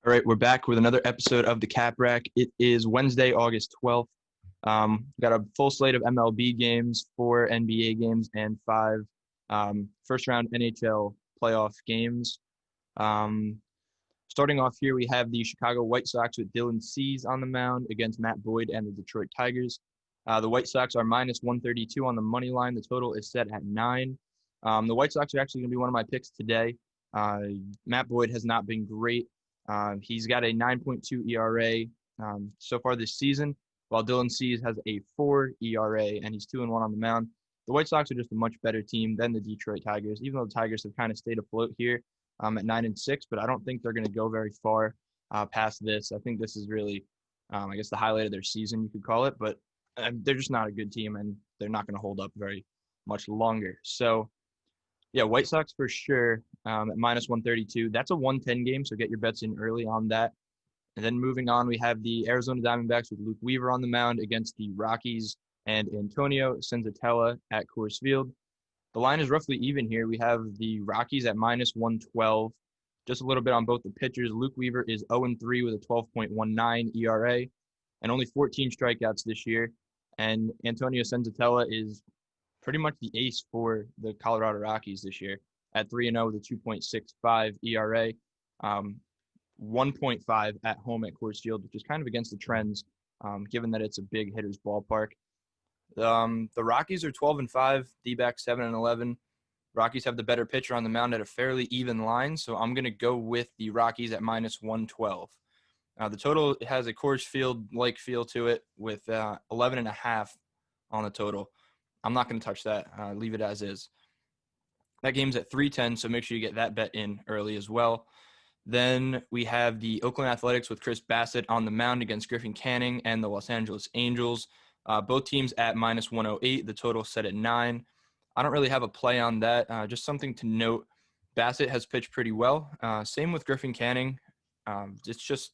All right, we're back with another episode of the Cap Rack. It is Wednesday, August 12th. Got a full slate of MLB games, 4 NBA games, and 5 first round NHL playoff games. Um, Starting off here, we have the Chicago White Sox with Dylan Cease on the mound against Matt Boyd and the Detroit Tigers. The White Sox are minus 132 on the money line. The total is set at 9. The White Sox are actually going to be one of my picks today. Matt Boyd has not been great. He's got a 9.2 ERA so far this season, while Dylan Cease has a 4 ERA, and he's 2-1 on the mound. The White Sox are just a much better team than the Detroit Tigers, even though the Tigers have kind of stayed afloat here at 9-6, but I don't think they're going to go very far past this. I think this is really, I guess, the highlight of their season, you could call it, but they're just not a good team, and they're not going to hold up very much longer. So, yeah, White Sox for sure at minus 132. That's a 110 game, so get your bets in early on that. And then moving on, we have the Arizona Diamondbacks with Luke Weaver on the mound against the Rockies and Antonio Senzatella at Coors Field. The line is roughly even here. We have the Rockies at minus 112, just a little bit on both the pitchers. Luke Weaver is 0-3 with a 12.19 ERA and only 14 strikeouts this year. And Antonio Senzatella is pretty much the ace for the Colorado Rockies this year at 3-0 with a 2.65 ERA, 1.5 at home at Coors Field, which is kind of against the trends, given that it's a big hitter's ballpark. The Rockies are 12-5, D-backs 7-11. Rockies have the better pitcher on the mound at a fairly even line, so I'm going to go with the Rockies at minus 112. The total has a Coors Field-like feel to it with 11.5 on the total. I'm not going to touch that. Leave it as is. That game's at 310, so make sure you get that bet in early as well. Then we have the Oakland Athletics with Chris Bassett on the mound against Griffin Canning and the Los Angeles Angels. Both teams at minus 108. The total set at 9. I don't really have a play on that. Just something to note. Bassett has pitched pretty well. Same with Griffin Canning. It's just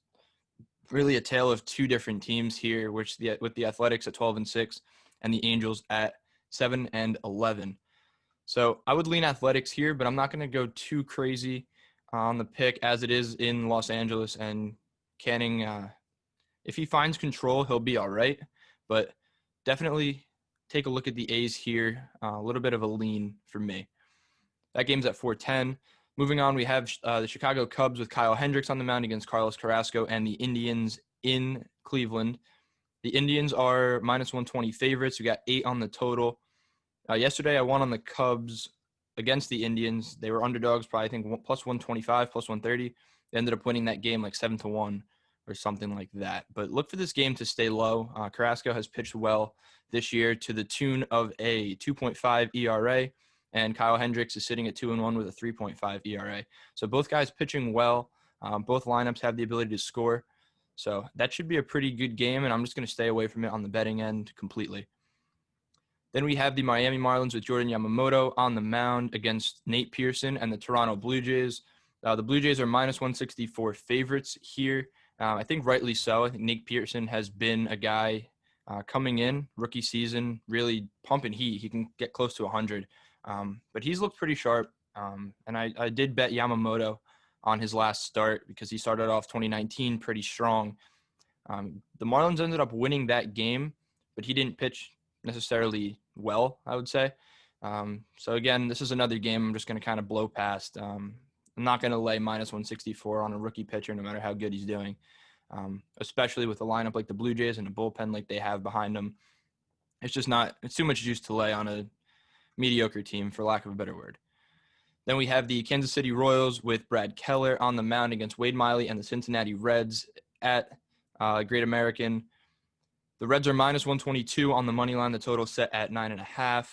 really a tale of two different teams here, with the Athletics at 12-6 and the Angels at 7-11. So I would lean Athletics here, but I'm not going to go too crazy on the pick as it is in Los Angeles. And Canning, if he finds control, he'll be all right. But definitely take a look at the A's here. A little bit of a lean for me. That game's at 410. Moving on, we have the Chicago Cubs with Kyle Hendricks on the mound against Carlos Carrasco and the Indians in Cleveland. The Indians are minus 120 favorites. We got 8 on the total. Yesterday, I won on the Cubs against the Indians. They were underdogs, probably I think plus 125, plus 130. They ended up winning that game like 7-1 or something like that. But look for this game to stay low. Carrasco has pitched well this year to the tune of a 2.5 ERA, and Kyle Hendricks is sitting at 2-1 with a 3.5 ERA. So both guys pitching well. Both lineups have the ability to score. So that should be a pretty good game, and I'm just going to stay away from it on the betting end completely. Then we have the Miami Marlins with Jordan Yamamoto on the mound against Nate Pearson and the Toronto Blue Jays. The Blue Jays are minus 164 favorites here. I think rightly so. I think Nate Pearson has been a guy coming in, rookie season, really pumping heat. He can get close to 100. But he's looked pretty sharp. And I did bet Yamamoto on his last start because he started off 2019 pretty strong. The Marlins ended up winning that game, but he didn't pitch necessarily well, I would say. So again, this is another game I'm just going to kind of blow past. I'm not going to lay minus 164 on a rookie pitcher, no matter how good he's doing, especially with a lineup like the Blue Jays and a bullpen like they have behind them. It's too much juice to lay on a mediocre team, for lack of a better word. Then we have the Kansas City Royals with Brad Keller on the mound against Wade Miley and the Cincinnati Reds at Great American. The Reds are minus 122 on the money line. The total set at 9.5.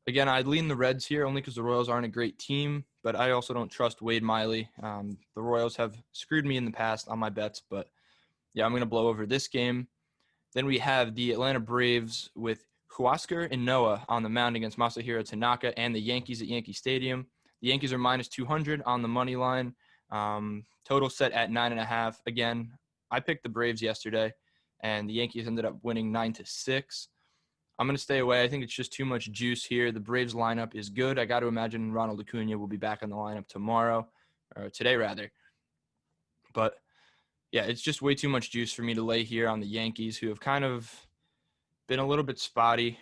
Again, I'd lean the Reds here only because the Royals aren't a great team, but I also don't trust Wade Miley. The Royals have screwed me in the past on my bets, but yeah, I'm going to blow over this game. Then we have the Atlanta Braves with Huascar Ynoa on the mound against Masahiro Tanaka and the Yankees at Yankee Stadium. The Yankees are minus 200 on the money line. Total set at 9.5. Again, I picked the Braves yesterday, and the Yankees ended up winning 9-6. I'm going to stay away. I think it's just too much juice here. The Braves lineup is good. I got to imagine Ronald Acuna will be back on the lineup tomorrow, or today rather. But Yeah, it's just way too much juice for me to lay here on the Yankees, who have kind of been a little bit spotty,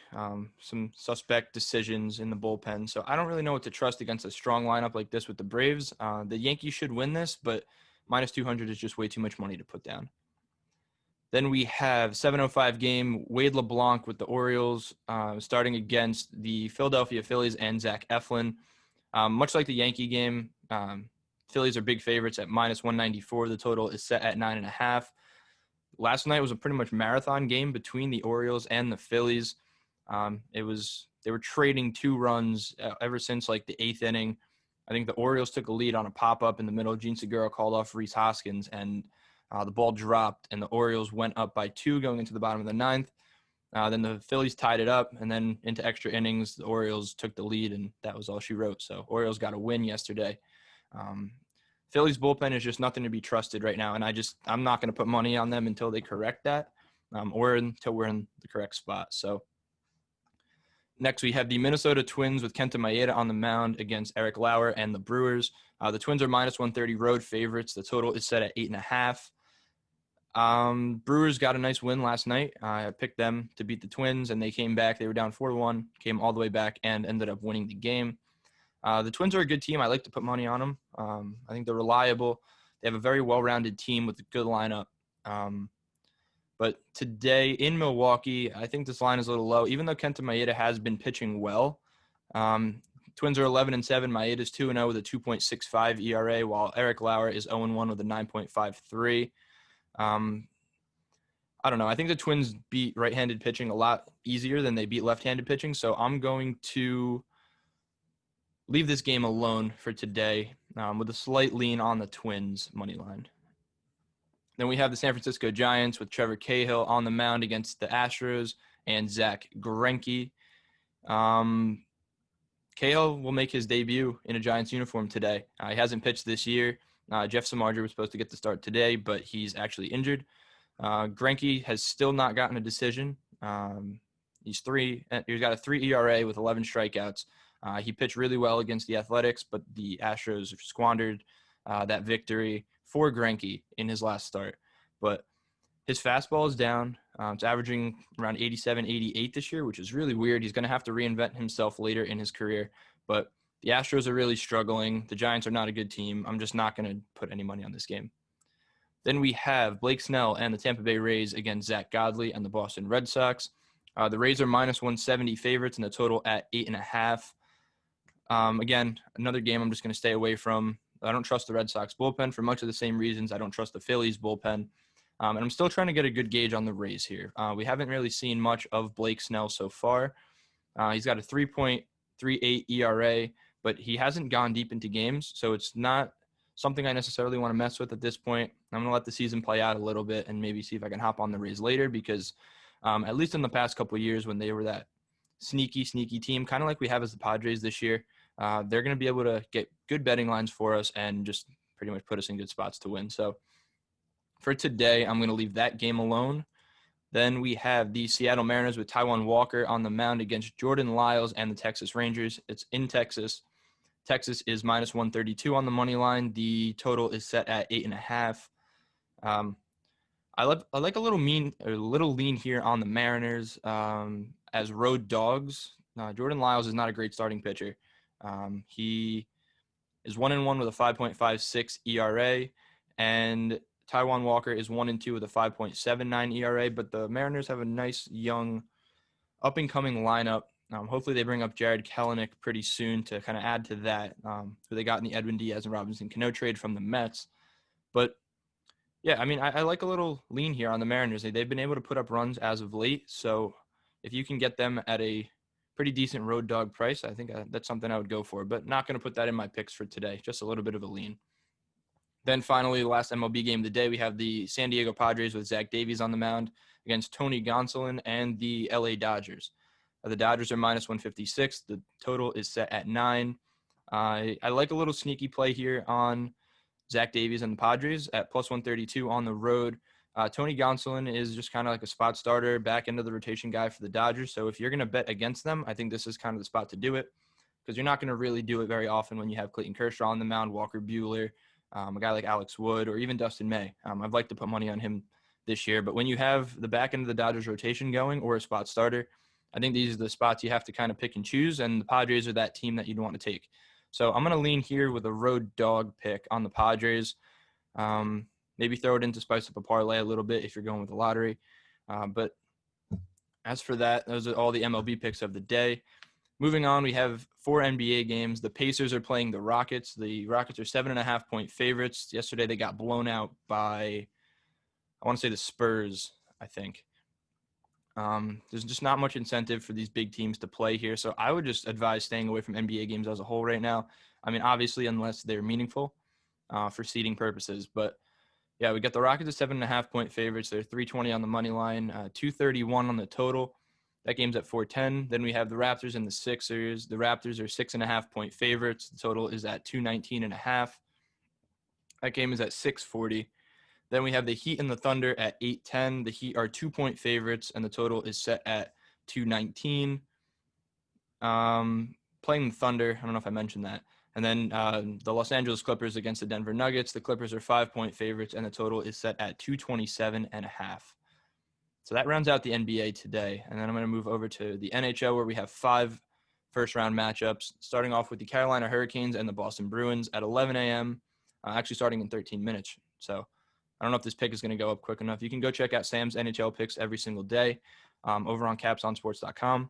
some suspect decisions in the bullpen. So I don't really know what to trust against a strong lineup like this with the Braves. The Yankees should win this, but minus 200 is just way too much money to put down. Then we have 7:05 game, Wade LeBlanc with the Orioles starting against the Philadelphia Phillies and Zach Eflin. Much like the Yankee game, Phillies are big favorites at minus 194. The total is set at 9.5. Last night was a pretty much marathon game between the Orioles and the Phillies. They were trading 2 runs ever since like the 8th inning. I think the Orioles took a lead on a pop-up in the middle. Gene Segura called off Rhys Hoskins, and the ball dropped, and the Orioles went up by 2 going into the bottom of the 9th. Then the Phillies tied it up, and then into extra innings, the Orioles took the lead, and that was all she wrote. So Orioles got a win yesterday. Phillies bullpen is just nothing to be trusted right now, and I'm not going to put money on them until they correct that, or until we're in the correct spot. So next we have the Minnesota Twins with Kenta Maeda on the mound against Eric Lauer and the Brewers. The Twins are minus 130 road favorites. The total is set at 8.5. Brewers got a nice win last night. I picked them to beat the Twins, and they came back. They were down 4-1, came all the way back, and ended up winning the game. The Twins are a good team. I like to put money on them. I think they're reliable. They have a very well-rounded team with a good lineup. But today in Milwaukee, I think this line is a little low, even though Kenta Maeda has been pitching well. Twins are 11-7. Maeda's 2-0 with a 2.65 ERA, while Eric Lauer is 0-1 with a 9.53. I don't know. I think the Twins beat right-handed pitching a lot easier than they beat left-handed pitching, so I'm going to leave this game alone for today with a slight lean on the Twins money line. Then we have the San Francisco Giants with Trevor Cahill on the mound against the Astros and Zach Greinke. Cahill will make his debut in a Giants uniform today. He hasn't pitched this year. Jeff Samardzija was supposed to get the start today, but he's actually injured. Greinke has still not gotten a decision. He's got a 3 ERA with 11 strikeouts. He pitched really well against the Athletics, but the Astros squandered that victory for Greinke in his last start. But his fastball is down. It's averaging around 87, 88 this year, which is really weird. He's going to have to reinvent himself later in his career. But the Astros are really struggling. The Giants are not a good team. I'm just not going to put any money on this game. Then we have Blake Snell and the Tampa Bay Rays against Zach Godley and the Boston Red Sox. The Rays are minus 170 favorites, and the total at 8.5. Again, another game I'm just going to stay away from. I don't trust the Red Sox bullpen for much of the same reasons I don't trust the Phillies bullpen. And I'm still trying to get a good gauge on the Rays here. We haven't really seen much of Blake Snell so far. He's got a 3.38 ERA, but he hasn't gone deep into games, so it's not something I necessarily want to mess with at this point. I'm going to let the season play out a little bit and maybe see if I can hop on the Rays later because at least in the past couple of years when they were that sneaky team, kind of like we have as the Padres this year, they're going to be able to get good betting lines for us and just pretty much put us in good spots to win. So for today, I'm going to leave that game alone. Then we have the Seattle Mariners with Taijuan Walker on the mound against Jordan Lyles and the Texas Rangers. It's in Texas. Texas is minus 132 on the money line. The total is set at 8.5. I like a little lean here on the Mariners as road dogs. Jordan Lyles is not a great starting pitcher. He is 1-1 with a 5.56 ERA, and Taijuan Walker is 1-2 with a 5.79 ERA. But the Mariners have a nice young, up-and-coming lineup. Hopefully they bring up Jared Kelenic pretty soon to kind of add to that, who they got in the Edwin Diaz and Robinson Cano trade from the Mets. But yeah, I mean, I like a little lean here on the Mariners. They've been able to put up runs as of late, so if you can get them at a pretty decent road dog price, I think that's something I would go for, but not going to put that in my picks for today, just a little bit of a lean. Then finally, the last MLB game of the day, we have the San Diego Padres with Zach Davies on the mound against Tony Gonsolin and the LA Dodgers. The Dodgers are minus 156. The total is set at 9. I like a little sneaky play here on Zach Davies and the Padres at plus 132 on the road. Tony Gonsolin is just kind of like a spot starter, back into the rotation guy for the Dodgers. So if you're going to bet against them, I think this is kind of the spot to do it because you're not going to really do it very often when you have Clayton Kershaw on the mound, Walker Buehler, a guy like Alex Wood or even Dustin May. I'd like to put money on him this year. But when you have the back end of the Dodgers rotation going or a spot starter, I think these are the spots you have to kind of pick and choose, and the Padres are that team that you'd want to take. So I'm going to lean here with a road dog pick on the Padres. Maybe throw it in to spice up a parlay a little bit if you're going with the lottery. But as for that, those are all the MLB picks of the day. Moving on, we have 4 NBA games. The Pacers are playing the Rockets. The Rockets are 7.5-point favorites. Yesterday, they got blown out by, I want to say, the Spurs, I think. There's just not much incentive for these big teams to play here. So I would just advise staying away from NBA games as a whole right now. I mean, obviously, unless they're meaningful for seeding purposes. But, yeah, we got the Rockets at 7.5-point favorites. They're 320 on the money line, 231 on the total. That game's at 410. Then we have the Raptors and the Sixers. The Raptors are 6.5-point favorites. The total is at 219.5. That game is at 640. Then we have the Heat and the Thunder at 810. The Heat are 2-point favorites, and the total is set at 219. Playing the Thunder, I don't know if I mentioned that. And then the Los Angeles Clippers against the Denver Nuggets. The Clippers are 5-point favorites, and the total is set at 227.5. So that rounds out the NBA today. And then I'm going to move over to the NHL, where we have 5 first-round matchups, starting off with the Carolina Hurricanes and the Boston Bruins at 11 a.m., actually starting in 13 minutes. So I don't know if this pick is going to go up quick enough. You can go check out Sam's NHL picks every single day over on capsonsports.com.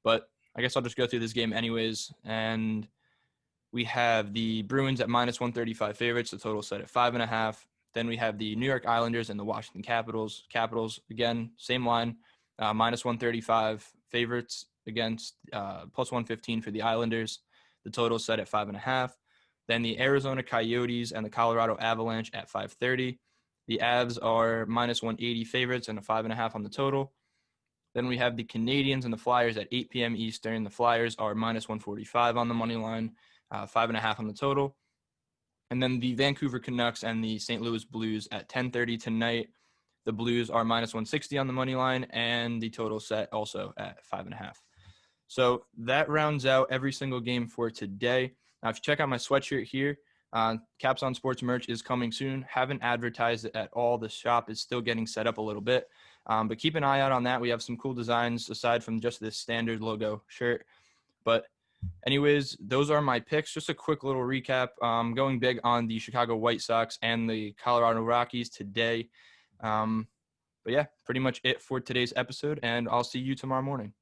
But I guess I'll just go through this game anyways. And we have the Bruins at minus 135 favorites. The total set at 5.5. Then we have the New York Islanders and the Washington Capitals. Capitals, again, same line, minus 135 favorites against plus 115 for the Islanders. The total set at 5.5. Then the Arizona Coyotes and the Colorado Avalanche at 5:30. The Avs are minus 180 favorites and a 5.5 on the total. Then we have the Canadiens and the Flyers at 8 p.m. Eastern. The Flyers are minus 145 on the money line, 5.5 on the total. And then the Vancouver Canucks and the St. Louis Blues at 10:30 tonight. The Blues are minus 160 on the money line, and the total set also at 5.5. So that rounds out every single game for today. Now, if you check out my sweatshirt here, Caps on Sports merch is coming soon. Haven't advertised it at all. The shop is still getting set up a little bit. But keep an eye out on that. We have some cool designs aside from just this standard logo shirt. But anyways, those are my picks. Just a quick little recap. Going big on the Chicago White Sox and the Colorado Rockies today. But yeah, pretty much it for today's episode, and I'll see you tomorrow morning.